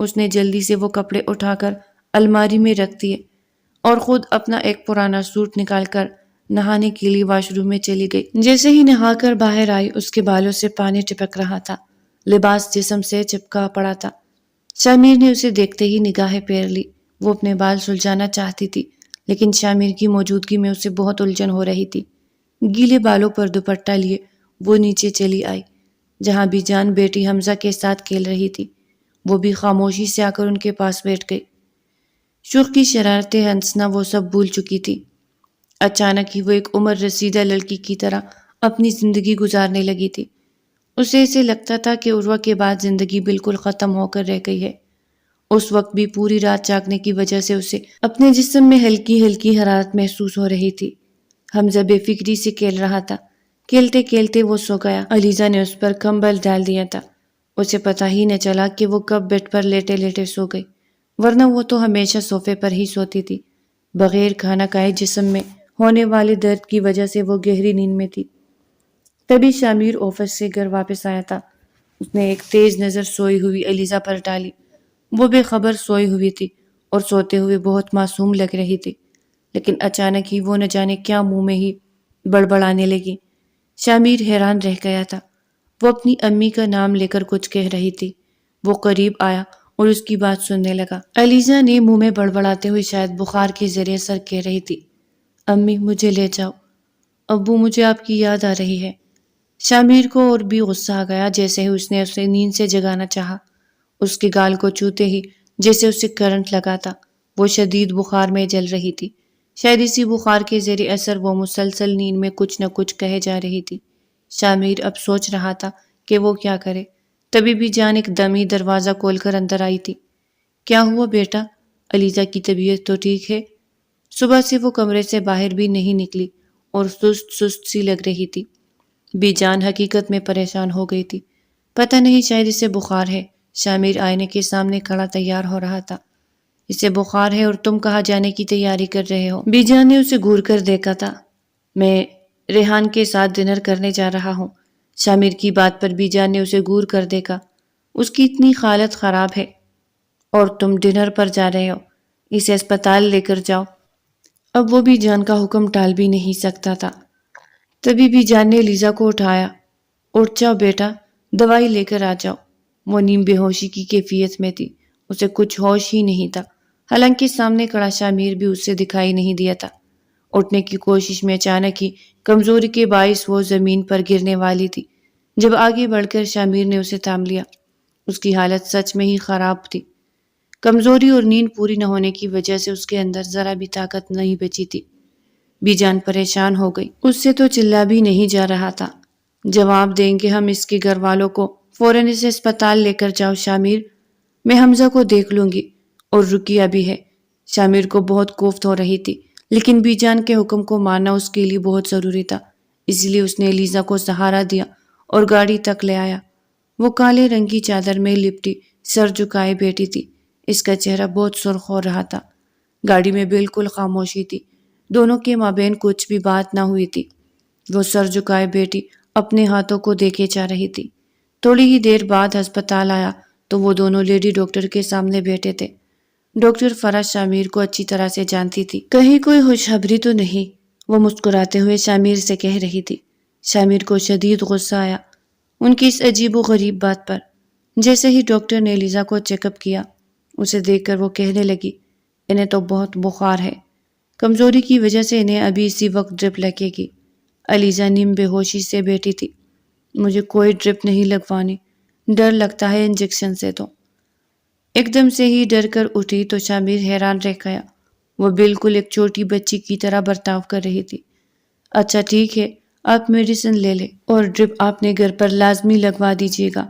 اس نے جلدی سے وہ کپڑے اٹھا کر الماری میں رکھ دیے اور خود اپنا ایک پرانا سوٹ نکال کر نہانے کے لیے واش روم میں چلی گئی۔ جیسے ہی نہا کر باہر آئی، اس کے بالوں سے پانی ٹپک رہا تھا، لباس جسم سے چپکا پڑا تھا۔ شامر نے اسے دیکھتے ہی نگاہیں پھیر لی۔ وہ اپنے بال سلجھانا چاہتی تھی، لیکن شامر کی موجودگی میں اسے بہت الجھن ہو رہی تھی۔ گیلے بالوں پر دوپٹہ لیے وہ نیچے چلی آئی، جہاں بھی جان بیٹی حمزہ کے ساتھ کھیل رہی تھی۔ وہ بھی خاموشی سے آ کر ان کے پاس بیٹھ گئی۔ شوخی، شرارتیں، ہنسنا وہ سب بھول چکی تھی۔ اچانک ہی وہ ایک عمر رسیدہ لڑکی کی طرح اپنی زندگی گزارنے لگی تھی۔ اسے ایسے لگتا تھا کہ عروہ کے بعد زندگی بالکل ختم ہو کر رہ گئی ہے۔ اس وقت بھی پوری رات جاگنے کی وجہ سے اسے اپنے جسم میں ہلکی ہلکی حرارت محسوس ہو رہی تھی۔ حمزہ بے فکری سے کھیل رہا تھا۔ کھیلتے کھیلتے وہ سو گیا۔ علیزہ نے اس پر کمبل ڈال دیا تھا۔ اسے پتہ ہی نہ چلا کہ وہ کب بیڈ پر لیٹے لیٹے سو گئی، ورنہ وہ تو ہمیشہ صوفے پر ہی سوتی تھی۔ بغیر کھانا کھائے جسم میں ہونے والے درد کی وجہ سے وہ گہری نیند میں تھی۔ تبھی شامر آفس سے گھر واپس آیا تھا۔ اس نے ایک تیز نظر سوئی ہوئی علیزہ پر ڈالی۔ وہ بے خبر سوئی ہوئی تھی اور سوتے ہوئے بہت معصوم لگ رہی تھی، لیکن اچانک ہی وہ نہ جانے کیا منہ میں ہی بڑبڑانے لگی۔ شامر حیران رہ گیا تھا۔ وہ اپنی امی کا نام لے کر کچھ کہہ رہی تھی۔ وہ قریب آیا اور اس کی بات سننے لگا۔ علیزہ نے منہ میں بڑبڑاتے ہوئے شاید بخار کے ذریعے سر کہہ رہی تھی، امی مجھے لے جاؤ، ابو مجھے آپ کی یاد آ رہی ہے۔ شامر کو اور بھی غصہ آ گیا، جیسے ہی اس نے اسے نیند سے جگانا چاہا۔ اس کے گال کو چھوتے ہی جیسے اسے کرنٹ لگا تھا۔ وہ شدید بخار میں جل رہی تھی۔ شاید اسی بخار کے زیر اثر وہ مسلسل نیند میں کچھ نہ کچھ کہے جا رہی تھی۔ شامر اب سوچ رہا تھا کہ وہ کیا کرے۔ تبھی بھی جان ایک دم ہی دروازہ کھول کر اندر آئی تھی۔ کیا ہوا بیٹا؟ علیزہ کی طبیعت تو ٹھیک ہے؟ صبح سے وہ کمرے سے باہر بھی نہیں نکلی اور سست سی لگ رہی تھی۔ بی جان حقیقت میں پریشان ہو گئی تھی۔ پتہ نہیں، شاید اسے بخار ہے۔ شامر آئینے کے سامنے کھڑا تیار ہو رہا تھا۔ اسے بخار ہے اور تم کہاں جانے کی تیاری کر رہے ہو؟ بی جان نے اسے گھور کر دیکھا تھا۔ میں ریحان کے ساتھ ڈنر کرنے جا رہا ہوں۔ شامر کی بات پر بی جان نے اسے گور کر دیکھا۔ اس کی اتنی حالت خراب ہے اور تم ڈنر پر جا رہے ہو، اسے اسپتال لے کر جاؤ۔ اب وہ بی جان کا حکم ٹال بھی نہیں سکتا تھا۔ تبھی بی جان نے لیزا کو اٹھایا۔ اٹھ جاؤ بیٹا، دوائی لے کر آ جاؤ۔ وہ نیم بے ہوشی کی کیفیت میں تھی، اسے کچھ ہوش ہی نہیں تھا، حالانکہ سامنے کھڑا شامیر بھی اسے دکھائی نہیں دیا تھا۔ اٹھنے کی کوشش میں اچانک ہی کمزوری کے باعث وہ زمین پر گرنے والی تھی۔ جب آگے بڑھ کر شامیر نے اسے تھام لیا، اس کی حالت سچ میں ہی خراب تھی۔ کمزوری اور نیند پوری نہ ہونے کی وجہ سے اس کے اندر ذرا بھی طاقت نہیں بچی تھی۔ بی جان پریشان ہو گئی، اس سے تو چلا بھی نہیں جا رہا تھا۔ جواب دیں گے ہم اس کے گھر والوں کو، فوراً اسے اسپتال لے کر جاؤ شامیر، میں حمزہ کو دیکھ لوں گی، اور رقیہ بھی ہے۔ شامیر کو بہت کوفت ہو رہی تھی، لیکن بی جان کے حکم کو ماننا اس کے لیے بہت ضروری تھا، اس لیے اس نے لیزا کو سہارا دیا اور گاڑی تک لے آیا۔ وہ کالے رنگ کی چادر میں لپٹی سر جھکائے بیٹھی تھی، اس کا چہرہ بہت سرخ ہو رہا تھا۔ گاڑی میں بالکل خاموشی تھی، دونوں کے مابین کچھ بھی بات نہ ہوئی تھی۔ وہ سر جھکائے بیٹھی اپنے ہاتھوں کو دیکھے جا رہی تھی۔ تھوڑی ہی دیر بعد ہسپتال آیا تو وہ دونوں لیڈی ڈاکٹر کے سامنے بیٹھے تھے۔ ڈاکٹر فرح شامیر کو اچھی طرح سے جانتی تھی۔ کہیں کوئی خوشخبری تو نہیں؟ وہ مسکراتے ہوئے شامیر سے کہہ رہی تھی۔ شامیر کو شدید غصہ آیا ان کی اس عجیب و غریب بات پر۔ جیسے ہی ڈاکٹر نے لیزا کو چیک اپ کیا، اسے دیکھ کر وہ کہنے لگی، انہیں تو بہت بخار ہے، کمزوری کی وجہ سے انہیں ابھی اسی وقت ڈرپ لگے گی۔ علیزا نیم بے ہوشی سے بیٹھی تھی۔ مجھے کوئی ڈرپ نہیں لگوانی، ڈر لگتا ہے انجیکشن سے تو۔ ایک دم سے ہی ڈر کر اٹھی تو شامیر حیران رہ گیا۔ وہ بالکل ایک چھوٹی بچی کی طرح برتاؤ کر رہی تھی۔ اچھا ٹھیک ہے، آپ میڈیسن لے لیں اور ڈرپ آپ نے گھر پر لازمی لگوا دیجیے گا۔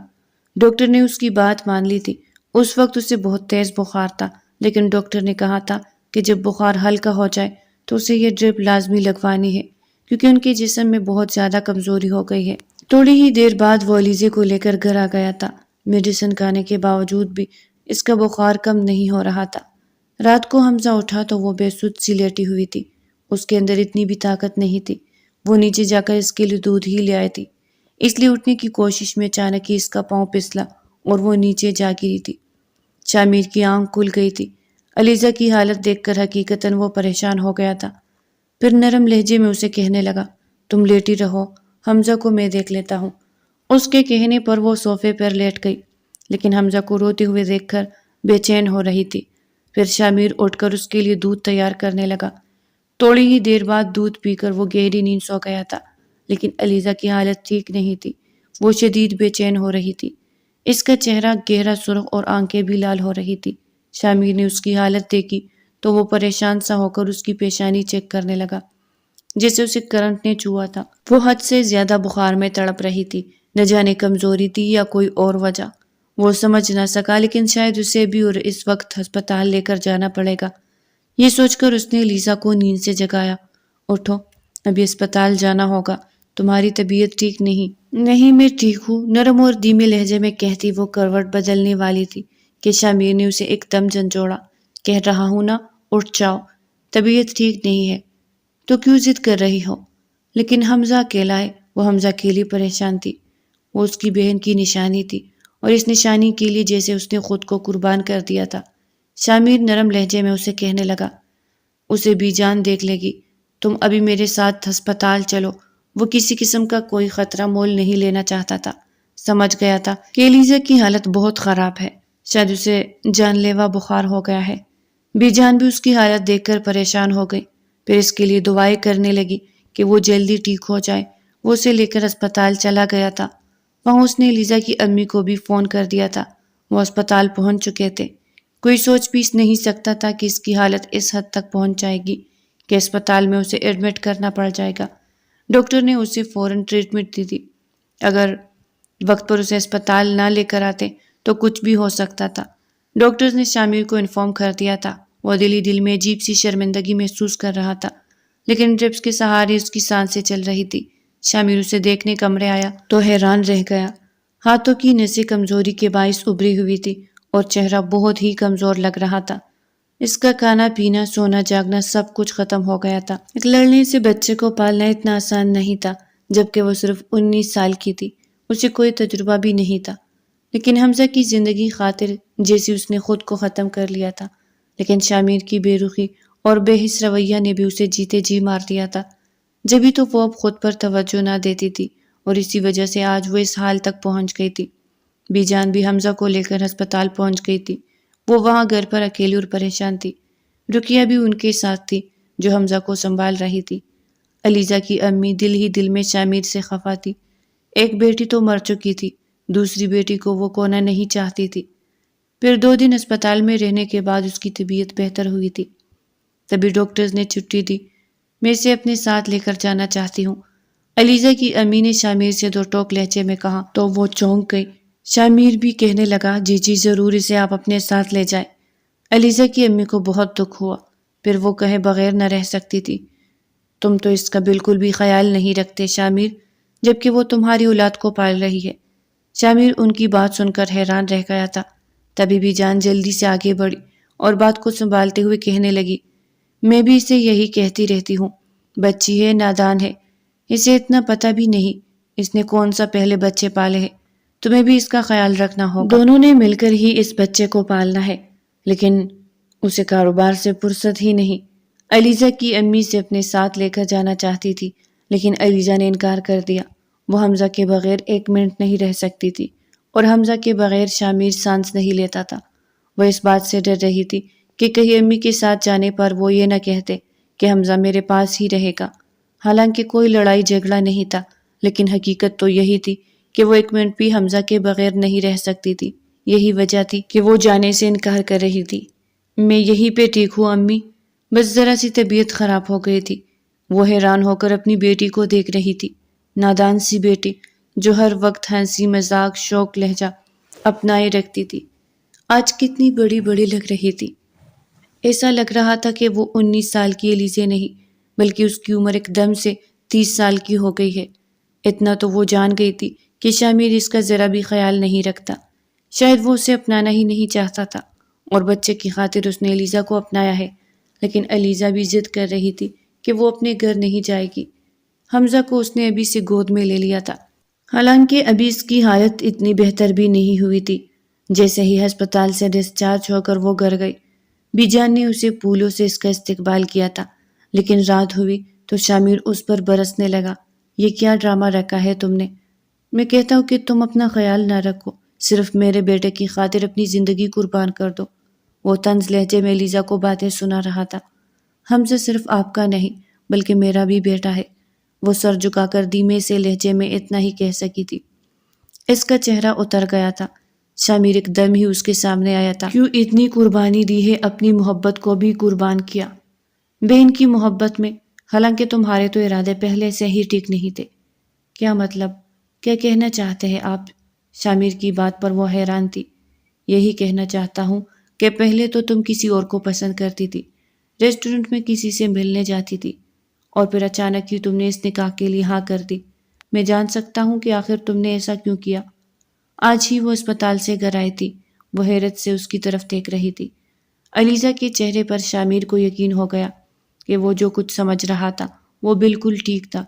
ڈاکٹر نے اس کی بات مان لی تھی۔ اس وقت اسے بہت تیز بخار تھا، لیکن ڈاکٹر نے کہا تھا کہ جب بخار ہلکا ہو جائے تو اسے یہ ڈرپ لازمی لگوانی ہے، کیونکہ ان کے جسم میں بہت زیادہ کمزوری ہو گئی ہے۔ تھوڑی ہی دیر بعد وہ علیزے کو لے کر گھر آ گیا تھا۔ میڈیسن کھانے کے باوجود بھی اس کا بخار کم نہیں ہو رہا تھا۔ رات کو حمزہ اٹھا تو وہ بے سدھ سی لیٹی ہوئی تھی، اس کے اندر اتنی بھی طاقت نہیں تھی۔ وہ نیچے جا کر اس کے لیے دودھ ہی لے آئی تھی، اس لیے اٹھنے کی کوشش میں اچانک ہی اس کا پاؤں پھسلا اور وہ نیچے جا گری تھی۔ شامیر کی آنکھ کھل گئی تھی۔ علیزہ کی حالت دیکھ کر حقیقتاً وہ پریشان ہو گیا تھا۔ پھر نرم لہجے میں اسے کہنے لگا، تم لیٹی رہو، حمزہ کو میں دیکھ لیتا ہوں۔ اس کے کہنے پر وہ صوفے پر لیٹ گئی، لیکن حمزہ کو روتے ہوئے دیکھ کر بے چین ہو رہی تھی۔ پھر شامیر اٹھ کر اس کے لیے دودھ تیار کرنے لگا۔ تھوڑی ہی دیر بعد دودھ پی کر وہ گہری نیند سو گیا تھا، لیکن علیزہ کی حالت ٹھیک نہیں تھی، وہ شدید بے چین ہو رہی تھی۔ اس کا چہرہ گہرا سرخ اور آنکھیں بھی لال ہو رہی تھی۔ شامیر نے اس کی حالت دیکھی تو وہ پریشان سا ہو کر اس کی پیشانی چیک کرنے لگا، جیسے اسے کرنٹ نے چھوا تھا۔ وہ حد سے زیادہ بخار میں تڑپ رہی تھی، نہ جانے کمزوری تھی یا کوئی اور وجہ، وہ سمجھ نہ سکا، لیکن شاید اسے بھی اور اس وقت ہسپتال لے کر جانا پڑے گا۔ یہ سوچ کر اس نے لیزا کو نیند سے جگایا، اٹھو، ابھی اسپتال جانا ہوگا، تمہاری طبیعت ٹھیک نہیں۔ نہیں میں ٹھیک ہوں، نرم اور دھیمے لہجے میں کہتی وہ کروٹ بدلنے والی تھی کہ شامیر نے اسے ایک دم جھنجھوڑا۔ کہہ رہا ہوں نا، اٹھ جاؤ، طبیعت ٹھیک نہیں ہے تو کیوں ضد کر رہی ہو؟ لیکن حمزہ اکیلا ہے، وہ حمزہ کے لیے پریشان تھی، وہ اس کی بہن کی نشانی تھی، اور اس نشانی کے لیے جیسے اس نے خود کو قربان کر دیا تھا۔ شامیر نرم لہجے میں اسے کہنے لگا، اسے بی جان دیکھ لے گی، تم ابھی میرے ساتھ ہسپتال چلو۔ وہ کسی قسم کا کوئی خطرہ مول نہیں لینا چاہتا تھا، سمجھ گیا تھا کہ ایلیزا کی حالت بہت خراب ہے، شاید اسے جان لیوا بخار ہو گیا ہے۔ بی جان بھی اس کی حالت دیکھ کر پریشان ہو گئی، پھر اس کے لیے دعائیں کرنے لگی کہ وہ جلدی ٹھیک ہو جائے۔ وہ اسے لے کر اسپتال چلا گیا تھا۔ وہاں اس نے لیزا کی امی کو بھی فون کر دیا تھا، وہ اسپتال پہنچ چکے تھے۔ کوئی سوچ بھی نہیں سکتا تھا کہ اس کی حالت اس حد تک پہنچ جائے گی کہ اسپتال میں اسے ایڈمٹ کرنا پڑ جائے گا۔ ڈاکٹر نے اسے فوراً ٹریٹمنٹ دی تھی، اگر وقت پر اسے اسپتال نہ لے کر آتے تو کچھ بھی ہو سکتا تھا۔ ڈاکٹر نے شامیر کو انفارم کر دیا تھا۔ وہ دل میں عجیب سی شرمندگی محسوس کر رہا تھا، لیکن ڈرپس کے سہارے اس کی سانسیں چل رہی تھی۔ شامیر اسے دیکھنے کمرے آیا تو حیران رہ گیا۔ ہاتھوں کی نسیں کمزوری کے باعث ابھری ہوئی تھی اور چہرہ بہت ہی کمزور لگ رہا تھا۔ اس کا کھانا پینا سونا جاگنا سب کچھ ختم ہو گیا تھا۔ ایک لڑنے سے بچے کو پالنا اتنا آسان نہیں تھا، جبکہ وہ صرف 19 سال کی تھی، اسے کوئی تجربہ بھی نہیں تھا۔ لیکن حمزہ کی زندگی خاطر جیسی اس نے خود کو ختم کر لیا تھا، لیکن شامیر کی بے رخی اور بے حس رویہ نے بھی اسے جیتے جی مار دیا تھا۔ جبھی تو وہ اب خود پر توجہ نہ دیتی تھی اور اسی وجہ سے آج وہ اس حال تک پہنچ گئی تھی۔ بی جان بھی حمزہ کو لے کر ہسپتال پہنچ گئی تھی۔ وہ وہاں گھر پر اکیلی اور پریشان تھی۔ رقیہ بھی ان کے ساتھ تھی جو حمزہ کو سنبھال رہی تھی۔ علیزہ کی امی دل ہی دل میں شامیر سے خفا تھی۔ ایک بیٹی تو مر چکی تھی، دوسری بیٹی کو وہ کونا نہیں چاہتی تھی۔ پھر 2 دن اسپتال میں رہنے کے بعد اس کی طبیعت بہتر ہوئی تھی۔ تبھی ڈاکٹرز نے چھٹی دی۔ میں اسے اپنے ساتھ لے کر جانا چاہتی ہوں، علیزہ کی امی نے شامیر سے 2 ٹوک لہجے میں کہا تو وہ چونک گئی۔ شامیر بھی کہنے لگا جی جی ضرور، اسے آپ اپنے ساتھ لے جائیں۔ علیزہ کی امی کو بہت دکھ ہوا، پھر وہ کہے بغیر نہ رہ سکتی تھی۔ تم تو اس کا بالکل بھی خیال نہیں رکھتے شامیر، جبکہ وہ تمہاری اولاد کو پال رہی ہے۔ شامیر ان کی بات سن کر حیران رہ گیا تھا۔ تبھی بھی جان جلدی سے آگے بڑھی اور بات کو سنبھالتے ہوئے کہنے لگی، میں بھی اسے یہی کہتی رہتی ہوں، بچی ہے، نادان ہے، اسے اتنا پتہ بھی نہیں اس نے کون سا پہلے بچے پالے ہیں، تمہیں بھی اس کا خیال رکھنا ہوگا۔ دونوں نے مل کر ہی اس بچے کو پالنا ہے، لیکن اسے کاروبار سے فرصت ہی نہیں۔ علیزہ کی امی سے اپنے ساتھ لے کر جانا چاہتی تھی، لیکن علیزہ نے انکار کر دیا۔ وہ حمزہ کے بغیر 1 منٹ نہیں رہ سکتی تھی، اور حمزہ کے بغیر شامیر سانس نہیں لیتا تھا۔ وہ اس بات سے ڈر رہی تھی کہ کہیں امی کے ساتھ جانے پر وہ یہ نہ کہتے کہ حمزہ میرے پاس ہی رہے گا۔ حالانکہ کوئی لڑائی جھگڑا نہیں تھا، لیکن حقیقت تو یہی تھی کہ وہ 1 منٹ بھی حمزہ کے بغیر نہیں رہ سکتی تھی۔ یہی وجہ تھی کہ وہ جانے سے انکار کر رہی تھی۔ میں یہیں پہ ٹھیک ہوں امی، بس ذرا سی طبیعت خراب ہو گئی تھی۔ وہ حیران ہو کر اپنی بیٹی کو دیکھ رہی تھی، نادان سی بیٹی جو ہر وقت ہنسی مذاق شوق لہجہ اپنائے رکھتی تھی، آج کتنی بڑی بڑی لگ رہی تھی۔ ایسا لگ رہا تھا کہ وہ 19 سال کی علیزہ نہیں، بلکہ اس کی عمر ایک دم سے 30 سال کی ہو گئی ہے۔ اتنا تو وہ جان گئی تھی کہ شامیر اس کا ذرا بھی خیال نہیں رکھتا، شاید وہ اسے اپنانا ہی نہیں چاہتا تھا، اور بچے کی خاطر اس نے علیزہ کو اپنایا ہے۔ لیکن علیزہ بھی ضد کر رہی تھی کہ وہ اپنے گھر نہیں جائے گی۔ حمزہ کو اس نے ابھی سے گود میں لے لیا تھا، حالانکہ ابھی اس کی حالت اتنی بہتر بھی نہیں ہوئی تھی۔ جیسے ہی ہسپتال سے ڈسچارج ہو کر وہ گھر گئی، بی جان نے اسے پھولوں سے اس کا استقبال کیا تھا، لیکن رات ہوئی تو شامیر اس پر برسنے لگا۔ یہ کیا ڈرامہ رکھا ہے تم نے؟ میں کہتا ہوں کہ تم اپنا خیال نہ رکھو، صرف میرے بیٹے کی خاطر اپنی زندگی قربان کر دو۔ وہ طنز لہجے میں علیزہ کو باتیں سنا رہا تھا۔ حمزہ صرف آپ کا نہیں بلکہ میرا بھی بیٹا ہے، وہ سر جھکا کر دھیمے سے لہجے میں اتنا ہی کہہ سکی تھی۔ اس کا چہرہ اتر گیا تھا۔ شامیر ایک دم ہی اس کے سامنے آیا تھا۔ کیوں اتنی قربانی دی ہے، اپنی محبت کو بھی قربان کیا بہن کی محبت میں، حالانکہ تمہارے تو ارادے پہلے سے ہی ٹھیک نہیں تھے۔ کیا مطلب؟ کیا کہنا چاہتے ہیں آپ؟ شامیر کی بات پر وہ حیران تھی۔ یہی کہنا چاہتا ہوں کہ پہلے تو تم کسی اور کو پسند کرتی تھی، ریسٹورنٹ میں کسی سے ملنے جاتی تھی، اور پھر اچانک ہی تم نے اس نکاح کے لیے ہاں کر دی۔ میں جان سکتا ہوں کہ آخر تم نے ایسا کیوں کیا؟ آج ہی وہ اسپتال سے گھر آئی تھی۔ وہ حیرت سے اس کی طرف دیکھ رہی تھی۔ علیزہ کے چہرے پر شامیر کو یقین ہو گیا کہ وہ جو کچھ سمجھ رہا تھا وہ بالکل ٹھیک تھا۔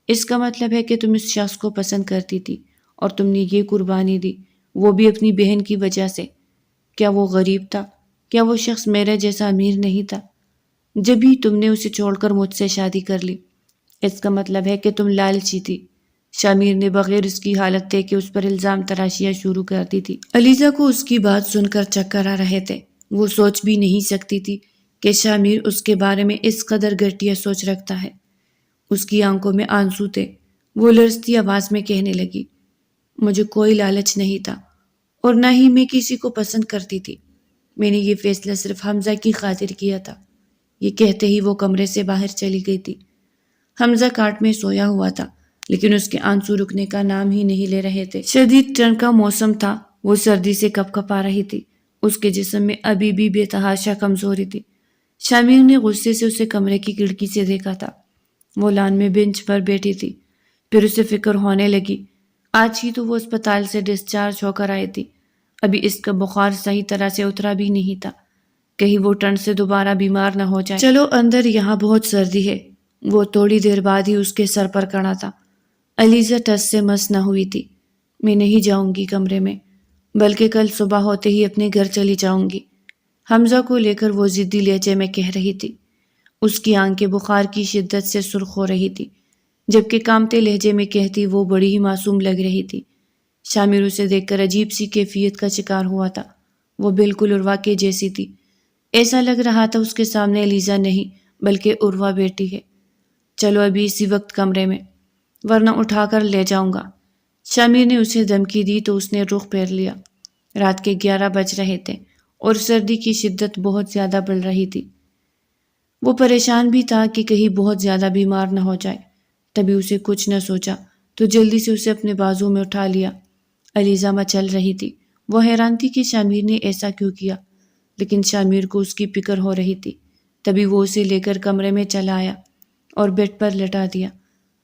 اس کا مطلب ہے کہ تم اس شخص کو پسند کرتی تھی اور تم نے یہ قربانی دی، وہ بھی اپنی بہن کی وجہ سے۔ کیا وہ غریب تھا؟ کیا وہ شخص میرے جیسا امیر نہیں تھا؟ جب ہی تم نے اسے چھوڑ کر مجھ سے شادی کر لی، اس کا مطلب ہے کہ تم لالچی تھی۔ شامیر نے بغیر اس کی حالت دیکھے اس پر الزام تراشیاں شروع کر دی تھی۔ علیزہ کو اس کی بات سن کر چکر آ رہے تھے۔ وہ سوچ بھی نہیں سکتی تھی کہ شامیر اس کے بارے میں اس قدر گھٹیا سوچ رکھتا ہے۔ اس کی آنکھوں میں آنسو تھے۔ وہ لرزتی آواز میں کہنے لگی، مجھے کوئی لالچ نہیں تھا اور نہ ہی میں کسی کو پسند کرتی تھی۔ میں نے یہ فیصلہ صرف حمزہ کی خاطر کیا تھا۔ یہ کہتے ہی وہ کمرے سے باہر چلی گئی تھی۔ حمزہ کاٹ میں سویا ہوا تھا، لیکن اس کے آنسو رکنے کا نام ہی نہیں لے رہے تھے۔ شدید ٹھنڈ کا موسم تھا، وہ سردی سے کپ کپا رہی تھی۔ اس کے جسم میں ابھی بھی بے تحاشا کمزوری تھی۔ شامیر نے غصے سے اسے کمرے کی کھڑکی سے دیکھا تھا۔ وہ لان میں بینچ پر بیٹھی تھی۔ پھر اسے فکر ہونے لگی، آج ہی تو وہ اسپتال سے ڈسچارج ہو کر آئی تھی، ابھی اس کا بخار صحیح طرح سے اترا بھی نہیں تھا۔ کہیں وہ ٹھنڈ سے دوبارہ بیمار نہ ہو جائے۔ چلو اندر، یہاں بہت سردی ہے۔ وہ تھوڑی دیر بعد ہی اس کے سر پر کڑا تھا۔ علیزہ ٹس سے مس نہ ہوئی تھی۔ میں نہیں جاؤں گی کمرے میں، بلکہ کل صبح ہوتے ہی اپنے گھر چلی جاؤں گی، حمزہ کو لے کر وہ ضدی لہجے میں کہہ رہی تھی۔ اس کی آنکھیں بخار کی شدت سے سرخ ہو رہی تھی، جبکہ کامتے لہجے میں کہتی وہ بڑی ہی معصوم لگ رہی تھی۔ شامر اسے دیکھ کر عجیب سی کیفیت کا شکار ہوا تھا۔ وہ بالکل عروہ کے جیسی تھی۔ ایسا لگ رہا تھا اس کے سامنے علیزہ نہیں بلکہ عروہ بیٹی ہے۔ چلو ابھی اسی وقت کمرے میں، ورنہ اٹھا کر لے جاؤں گا۔ شامر نے اسے دھمکی دی تو اس نے رخ پھیر لیا۔ رات کے 11 بج رہے تھے اور سردی کی شدت بہت زیادہ بڑھ رہی تھی۔ وہ پریشان بھی تھا کہ کہیں بہت زیادہ بیمار نہ ہو جائے۔ تبھی اسے کچھ نہ سوچا تو جلدی سے اسے اپنے بازو میں اٹھا لیا۔ علیزہ مچل رہی تھی۔ وہ حیران تھی کہ شامر نے ایسا کیوں کیا، لیکن شامر کو اس کی فکر ہو رہی تھی۔ تبھی وہ اسے لے کر کمرے میں چلا آیا اور بیڈ پر لٹا دیا۔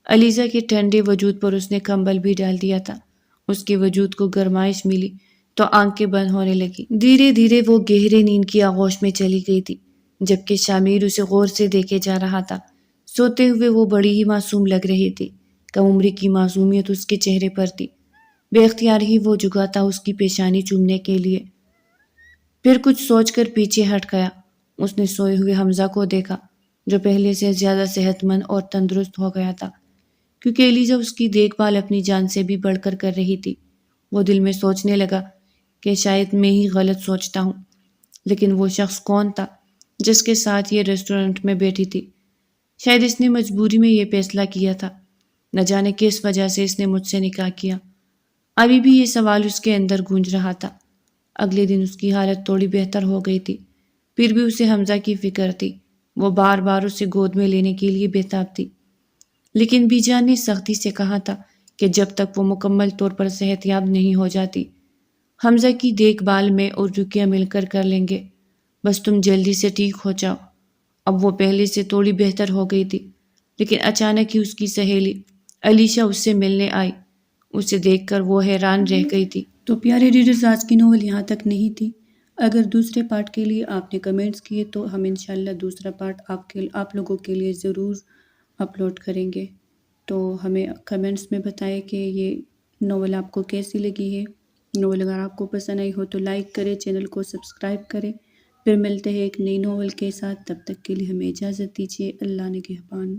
علیزہ کے ٹھنڈے وجود پر اس نے کمبل بھی ڈال دیا تھا۔ اس کے وجود کو گرمائش ملی تو آنکھیں بند ہونے لگی۔ دھیرے دھیرے وہ گہرے نیند کی آغوش میں چلی گئی تھی، جبکہ شامر اسے غور سے دیکھے جا رہا تھا۔ سوتے ہوئے وہ بڑی ہی معصوم لگ رہی تھی۔ کم عمری کی معصومیت اس کے چہرے پر تھی۔ بے اختیار ہی وہ جھکا تھا اس کی پیشانی چومنے کے لیے، پھر کچھ سوچ کر پیچھے ہٹ گیا۔ اس نے سوئے ہوئے حمزہ کو دیکھا، جو پہلے سے زیادہ صحت مند اور تندرست ہو گیا تھا، کیونکہ علیزہ اس کی دیکھ بھال اپنی جان سے بھی بڑھ کر رہی تھی۔ وہ دل میں سوچنے لگا کہ شاید میں ہی غلط سوچتا ہوں، لیکن وہ شخص کون تھا جس کے ساتھ یہ ریسٹورنٹ میں بیٹھی تھی؟ شاید اس نے مجبوری میں یہ فیصلہ کیا تھا۔ نہ جانے کس وجہ سے اس نے مجھ سے نکاح کیا۔ ابھی بھی یہ سوال اس کے اندر گونج رہا تھا۔ اگلے دن اس کی حالت تھوڑی بہتر ہو گئی تھی، پھر بھی اسے حمزہ کی فکر تھی۔ وہ بار بار اسے گود میں لینے کے لیے بےتاب تھی، لیکن بی جان نے سختی سے کہا تھا کہ جب تک وہ مکمل طور پر صحت یاب نہیں ہو جاتی، حمزہ کی دیکھ بھال میں اور رقیہ مل کر لیں گے، بس تم جلدی سے ٹھیک ہو جاؤ۔ اب وہ پہلے سے تھوڑی بہتر ہو گئی تھی، لیکن اچانک ہی اس کی سہیلی علیشہ اس سے ملنے آئی۔ اسے دیکھ کر وہ حیران رہ گئی تھی۔ تو پیارے ریڈرز، آج کی ناول یہاں تک نہیں تھی۔ اگر دوسرے پارٹ کے لیے آپ نے کمنٹس کیے تو ہم انشاءاللہ دوسرا پارٹ آپ لوگوں کے لیے ضرور اپلوڈ کریں گے۔ تو ہمیں کمنٹس میں بتائیں کہ یہ ناول آپ کو کیسی لگی ہے۔ ناول اگر آپ کو پسند آئی ہو تو لائک کریں، چینل کو سبسکرائب کریں۔ پھر ملتے ہیں ایک نئی ناول کے ساتھ، تب تک کے لیے ہمیں اجازت دیجیے۔ اللہ نگہبان۔